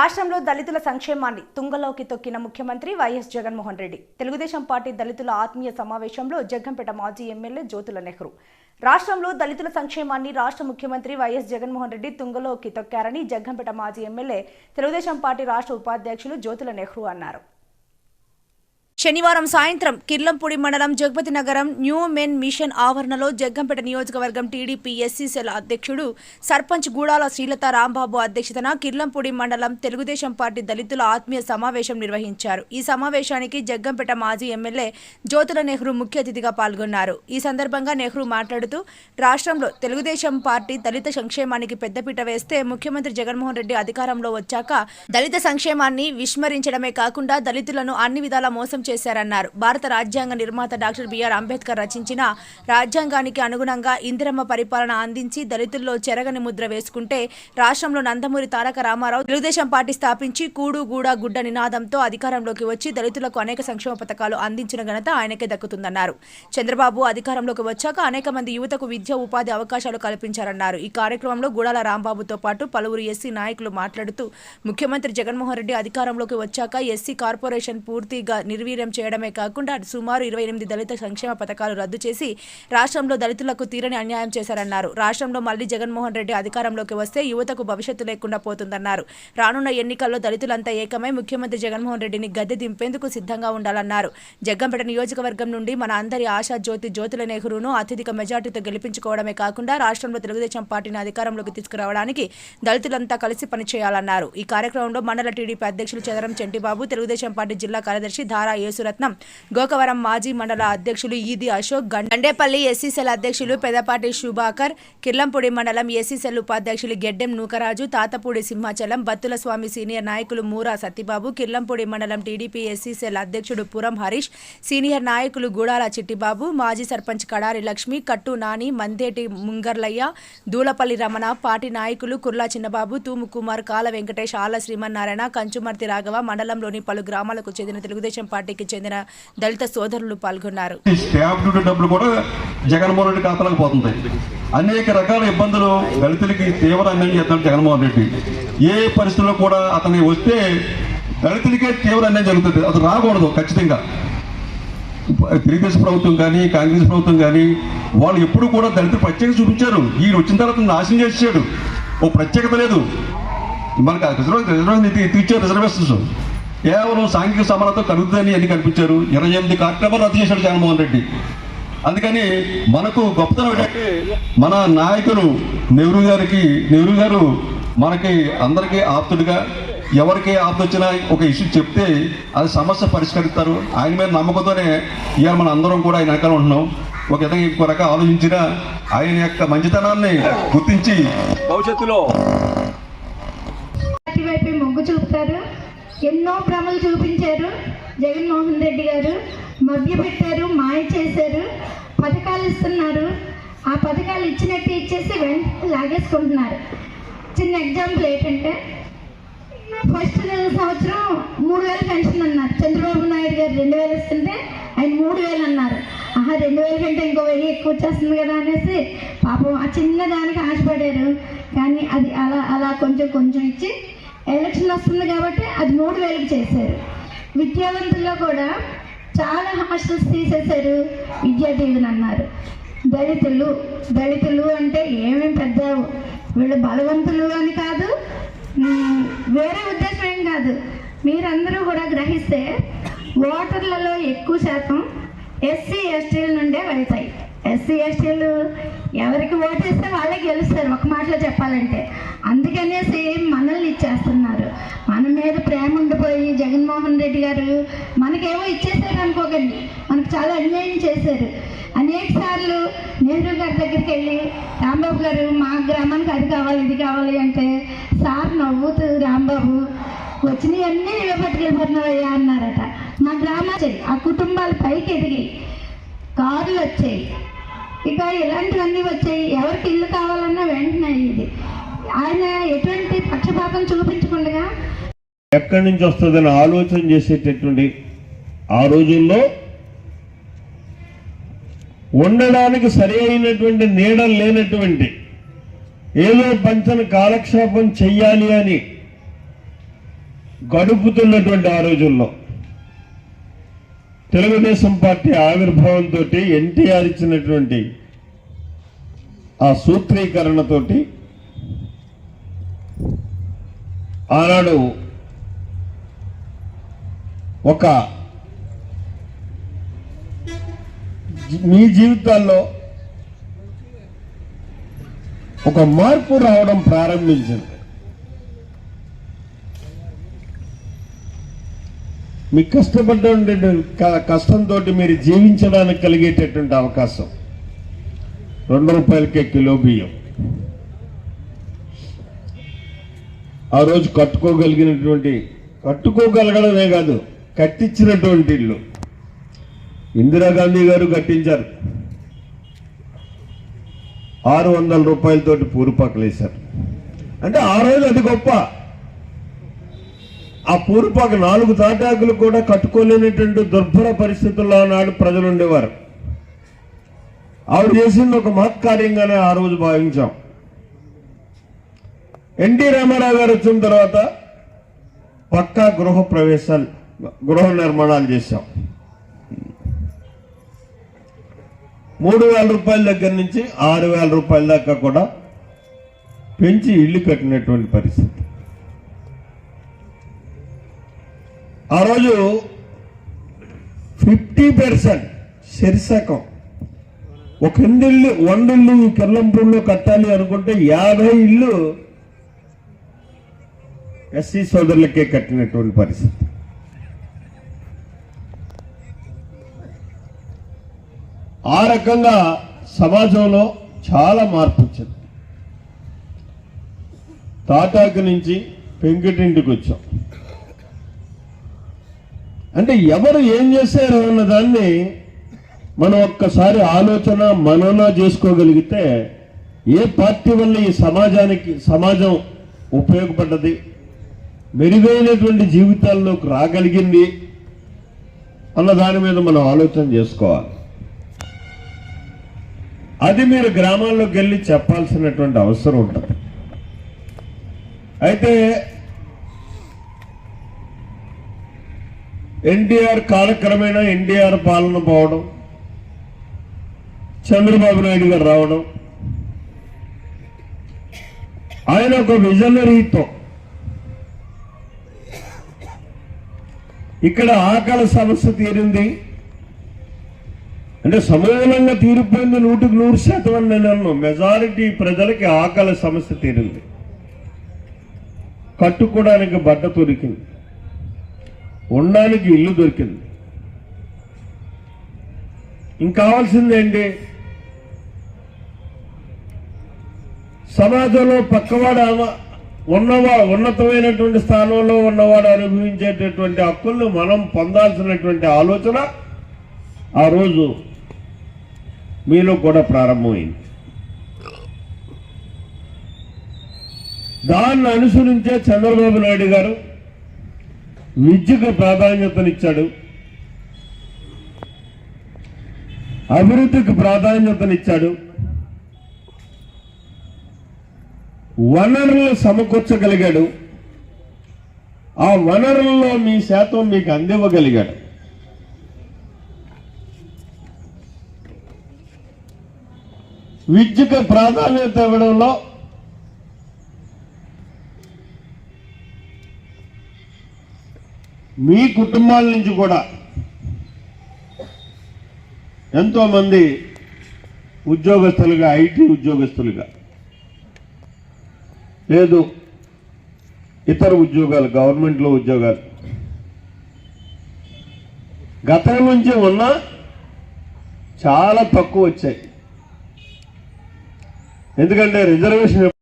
రాష్ట్రంలో దళితుల సంక్షేమాన్ని తుంగలోకి తొక్కిన ముఖ్యమంత్రి వైఎస్ జగన్మోహన్ రెడ్డి. తెలుగుదేశం పార్టీ దళితుల ఆత్మీయ సమావేశంలో జగ్గంపేట మాజీ ఎమ్మెల్యే జ్యోతుల నెహ్రూ రాష్ట్రంలో దళితుల సంక్షేమాన్ని రాష్ట్ర ముఖ్యమంత్రి వైఎస్ జగన్మోహన్ రెడ్డి తుంగలోకి తొక్కారని జగ్గంపేట మాజీ ఎమ్మెల్యే తెలుగుదేశం పార్టీ రాష్ట్ర ఉపాధ్యక్షులు జ్యోతుల నెహ్రూ అన్నారు. శనివారం సాయంత్రం కిర్లంపూడి మండలం జగపతి నగరం న్యూ మెన్ మిషన్ ఆవరణలో జగ్గంపేట నియోజకవర్గం టీడీపీ ఎస్సీ సెల్ అధ్యక్షుడు సర్పంచ్ గూడాల శ్రీలత రాంబాబు అధ్యక్షతన కిర్లంపూడి మండలం తెలుగుదేశం పార్టీ దళితుల ఆత్మీయ సమావేశం నిర్వహించారు. ఈ సమావేశానికి జగ్గంపేట మాజీ ఎమ్మెల్యే జ్యోతుల నెహ్రూ ముఖ్య అతిథిగా పాల్గొన్నారు. ఈ సందర్భంగా నెహ్రూ మాట్లాడుతూ రాష్ట్రంలో తెలుగుదేశం పార్టీ దళిత సంక్షేమానికి పెద్దపీట వేస్తే ముఖ్యమంత్రి జగన్మోహన్ రెడ్డి అధికారంలో వచ్చాక దళిత సంక్షేమాన్ని విస్మరించడమే కాకుండా దళితులను అన్ని విధాలా మోసం చేశారన్నారు. భారత రాజ్యాంగ నిర్మాత డాక్టర్ బిఆర్ అంబేద్కర్ రచించిన రాజ్యాంగానికి అనుగుణంగా ఇందిరమ్మ పరిపాలన అందించి దళితుల్లో చెరగని ముద్ర వేసుకుంటే రాష్ట్రంలో నందమూరి తారక రామారావు తెలుగుదేశం పార్టీ స్థాపించి కూడు గూడ గుడ్డ నినాదంతో అధికారంలోకి వచ్చి దళితులకు అనేక సంక్షేమ పథకాలు అందించిన ఘనత ఆయనకే దక్కుతుందన్నారు. చంద్రబాబు అధికారంలోకి వచ్చాక అనేక మంది యువతకు విద్య ఉపాధి అవకాశాలు కల్పించారన్నారు. ఈ కార్యక్రమంలో గూడాల రాంబాబుతో పాటు పలువురు ఎస్సీ నాయకులు మాట్లాడుతూ ముఖ్యమంత్రి జగన్మోహన్ రెడ్డి అధికారంలోకి వచ్చాక ఎస్సీ కార్పొరేషన్ పూర్తిగా నిర్వీర్యం చేయడమే కాకుండా సుమారు 28 దళిత సంక్షేమ పథకాలు రద్దు చేసి రాష్ట్రంలో దళితులకు తీరని అన్యాయం చేశారన్నారు. రాష్ట్రంలో మళ్లీ జగన్మోహన్ రెడ్డి అధికారంలోకి వస్తే యువతకు భవిష్యత్తు లేకుండా పోతుందన్నారు. రానున్న ఎన్నికల్లో దళితులంతా ఏకమై ముఖ్యమంత్రి జగన్మోహన్ రెడ్డిని గద్దె దింపేందుకు సిద్ధంగా ఉండాలన్నారు. జగ్గంపేట నియోజకవర్గం నుండి మన అందరి ఆశా జ్యోతి జ్యోతుల నెహ్రూను అత్యధిక మెజార్టీతో గెలిపించుకోవడమే కాకుండా రాష్ట్రంలో తెలుగుదేశం పార్టీని అధికారంలోకి తీసుకురావడానికి దళితులంతా కలిసి పనిచేయాలన్నారు. ఈ కార్యక్రమంలో మండల టీడీపీ అధ్యక్షులు చదరం చెంటిబాబు, తెలుగుదేశం పార్టీ జిల్లా కార్యదర్శి ధారా యేసురత్నం, గోకవరం మాజీ మండల అధ్యక్షులు ఈది అశోక్, గండేపల్లి ఎస్సీసెల్ అధ్యక్షులు పెదపాటి శుభాకర్, కిర్లంపూడి మండలం ఎస్సీసెల్ ఉపాధ్యక్షులు గెడ్డెం నూకరాజు, తాతపూడి సింహాచలం, బత్తుల స్వామి సీనియర్ నాయకులు మూరా సత్యబాబు, కిర్లంపూడి మండలం టీడీపీ ఎస్సీసెల్ అధ్యక్షుడు పురం హరీష్, సీనియర్ నాయకులు గూడాల చిట్టిబాబు, మాజీ సర్పంచ్ కడారి లక్ష్మి, కట్టు నాని, మందేటి ముంగర్లయ్య, దూలపల్లి రమణ, పార్టీ నాయకులు కుర్లా చిన్నబాబు, తూము కుమార్, కాల వెంకటేష్, ఆల శ్రీమన్నారాయణ, కంచుమర్తి రాఘవ, మండలంలోని పలు గ్రామాలకు చెందిన తెలుగుదేశం పార్టీకి చెందిన దళిత సోదరులు పాల్గొన్నారు. డబ్బులు కూడా జగన్మోహన్ రెడ్డి ఖాతాలకు పోతుంది. అనేక రకాల ఇబ్బందులు దళితులకి తీవ్ర అన్యాయం చేస్తాడు జగన్మోహన్ రెడ్డి. ఏ పరిస్థితుల్లో కూడా అతన్ని వస్తే దళితులకే తీవ్ర అన్యాయం జరుగుతుంది. అతను రాకూడదు. ఖచ్చితంగా తెలుగుదేశం ప్రభుత్వం కానీ కాంగ్రెస్ ప్రభుత్వం కానీ వాళ్ళు ఎప్పుడు కూడా దళితులు ప్రత్యేకత చూపించారు. ఈయన వచ్చిన తర్వాత నాశనం చేసాడు. ఓ ప్రత్యేకత లేదు. మనకు తీర్చారు రిజర్వేషన్స్ కేవలం సాంఘిక సమానత కలుగుతుందని ఎన్ని కల్పించారు. 28 కార్యక్రమాలు రద్దు చేశాడు జగన్మోహన్ రెడ్డి. అందుకని మనకు గొప్పతనం ఏంటంటే మన నాయకులు నెహ్రూ గారు మనకి అందరికీ ఆప్తుడిగా, ఎవరికి ఆప్త వచ్చినా ఒక ఇష్యూ చెప్తే అది సమస్య పరిష్కరిస్తారు. ఆయన మీద నమ్మకంతోనే ఇవాళ మన అందరం కూడా ఆయన వెనకాల ఉంటున్నాం. ఒక విధంగా ఇంకో రకంగా ఆలోచించిన ఆయన యొక్క మంచితనాన్ని గుర్తించి భవిష్యత్తులో మొగ్గు చూపుతారు. ఎన్నో భ్రమలు చూపించారు జగన్మోహన్ రెడ్డి గారు. మభ్యపెట్టారు, మాయ చేశారు, పథకాలు ఇస్తున్నారు. ఆ పథకాలు ఇచ్చినట్టు ఇచ్చేసి వెంటనే లాగేసుకుంటున్నారు. చిన్న ఎగ్జాంపుల్ ఏంటంటే ఫస్ట్ సంవత్సరం 3000 పెన్షన్ అన్నారు. చంద్రబాబు నాయుడు గారు 2000 ఇస్తుంటే ఆయన 3000 అన్నారు. 2000 కంటే ఇంకో 1000 ఎక్కువ వచ్చేస్తుంది కదా అనేసి పాపం ఆ చిన్న దానికి ఆశపడారు. కానీ అది అలా కొంచెం ఇచ్చి ఎలక్షన్ వస్తుంది కాబట్టి అది 3000కి చేశారు. విద్యావంతుల్లో కూడా చాలా హాస్టల్స్ తీసేశారు. విద్యా దీవెన అన్నారు. దళితులు అంటే ఏమేమి పెద్ద వీళ్ళు బలవంతులు అని కాదు, వేరే ఉద్దేశం ఏం కాదు. మీరందరూ కూడా గ్రహిస్తే ఓటర్లలో ఎక్కువ శాతం ఎస్సీ ఎస్టీల నుండే వెళ్తాయి. ఎస్సీ ఎస్టీలు ఎవరికి ఓటేస్తే వాళ్ళే గెలుస్తారు ఒక మాటలో చెప్పాలంటే. అందుకనేసి మనల్ని ఇచ్చేస్తున్నారు. మన మీద ప్రేమ ఉండిపోయి జగన్మోహన్ రెడ్డి గారు మనకేమో ఇచ్చేసారు అనుకోకండి, మనకు చాలా అన్యాయం చేశారు. అనేక సార్లు నెహ్రూ గారి దగ్గరికి వెళ్ళి రాంబాబు గారు మా గ్రామానికి అది కావాలి ఇది కావాలి అంటే సార్ నవ్వుతూ రాంబాబు వచ్చినవన్నీ నువ్వే పట్టుకెళ్ళిపోతున్నావయ్యా అన్నారట. మా గ్రామాలు ఆ కుటుంబాలు పైకి ఎదిగి కార్లు వచ్చాయి, ఇక ఇలాంటివన్నీ వచ్చాయి. ఎవరికి ఇల్లు కావాలన్నా వెంటనే ఇది ఆయన ఎటువంటి పక్షపాతం చూపించకుండా ఎక్కడి నుంచి వస్తుందని ఆలోచన చేసేటటువంటి ఆ రోజుల్లో ఉండడానికి సరి అయినటువంటి నీడలు లేనటువంటి ఏదో పంచన కాలక్షేపం చెయ్యాలి అని గడుపుతున్నటువంటి ఆ రోజుల్లో తెలుగుదేశం పార్టీ ఆవిర్భావంతో ఎన్టీఆర్ ఇచ్చినటువంటి ఆ సూత్రీకరణతోటి ఆనాడు ఒక మీ జీవితాల్లో ఒక మార్పు రావడం ప్రారంభించింది. మీ కష్టంతో మీరు జీవించడానికి కలిగేటటువంటి అవకాశం. 2 రూపాయలకే కిలో బియ్యం ఆ రోజు కట్టుకోగలగడమే కాదు, కట్టించినటువంటి ఇల్లు ఇందిరాగాంధీ గారు కట్టించారు. 600 రూపాయలతోటి పూరుపాకలు వేశారు. అంటే ఆ రోజు అది గొప్ప. ఆ పూరుపాక 4 తాటాకులు కూడా కట్టుకోలేనటువంటి దుర్భర పరిస్థితుల్లో నాడు ప్రజలు ఉండేవారు. ఆవిడ చేసింది ఒక మహత్కార్యంగానే ఆ రోజు భావించాం. ఎన్టీ రామారావు గారు వచ్చిన తర్వాత పక్కా గృహ నిర్మాణాలు చేశాం. 3,000 రూపాయల దగ్గర నుంచి 6,000 రూపాయల దాకా కూడా పెంచి ఇల్లు కట్టినటువంటి పరిస్థితి. ఆ రోజు 50% శరిశకం. ఒక 100 ఇల్లు కిర్లంపూడిలో కట్టాలి అనుకుంటే 50 ఇల్లు ఎస్సీ సోదరులకే కట్టినటువంటి పరిస్థితి. ఆ రకంగా సమాజంలో చాలా మార్పు వచ్చింది. తాటాకు నుంచి పెంకిటింటికి వచ్చాం. అంటే ఎవరు ఏం చేశారు అన్న దాన్ని మనం ఒక్కసారి మనన చేసుకోగలిగితే ఏ పార్టీ వల్ల ఈ సమాజం ఉపయోగపడ్డది, మెరుగైనటువంటి జీవితాల్లోకి రాగలిగింది అన్న దాని మీద మనం ఆలోచన చేసుకోవాలి. అది మీరు గ్రామాల్లోకి వెళ్ళి చెప్పాల్సినటువంటి అవసరం ఉంటుంది. అయితే ఎన్టీఆర్ కాలక్రమేణా ఎన్టీఆర్ పాలన పోవడం, చంద్రబాబు నాయుడు గారు రావడం, ఆయన ఒక విజనరీతో ఇక్కడ ఆకలి సమస్య తీరింది. అంటే సమూలంగా తీరిపోయింది 100% అని నేను అన్నాను. మెజారిటీ ప్రజలకి ఆకలి సమస్య తీరింది. కట్టుకోవడానికి బట్ట దొరికింది, ఉండడానికి ఇల్లు దొరికింది. ఇంకావాల్సిందేంటి? సమాజంలో పక్కవాడు ఉన్నతమైనటువంటి స్థానంలో ఉన్నవాడు అనుభవించేటటువంటి హక్కులను మనం పొందాల్సినటువంటి ఆలోచన ఆ రోజు మీలో కూడా ప్రారంభమైంది. దాన్ని అనుసరించే చంద్రబాబు నాయుడు గారు విద్యకు ప్రాధాన్యతనిచ్చాడు, అభివృద్ధికి ప్రాధాన్యతనిచ్చాడు, వనరులు సమకూర్చగలిగాడు, ఆ వనరుల్లో మీ శాతం మీకు అందివ్వగలిగాడు. విద్యకు ప్రాధాన్యత ఇవ్వడంలో మీ కుటుంబాల నుంచి కూడా ఎంతో మంది ఉద్యోగస్తులుగా, ఐటీ ఉద్యోగస్తులుగా, లేదు ఇతర ఉద్యోగాలు, గవర్నమెంట్లో ఉద్యోగాలు గతం నుంచి ఉన్నా చాలా తక్కువ వచ్చాయి. ఎందుకంటే రిజర్వేషన్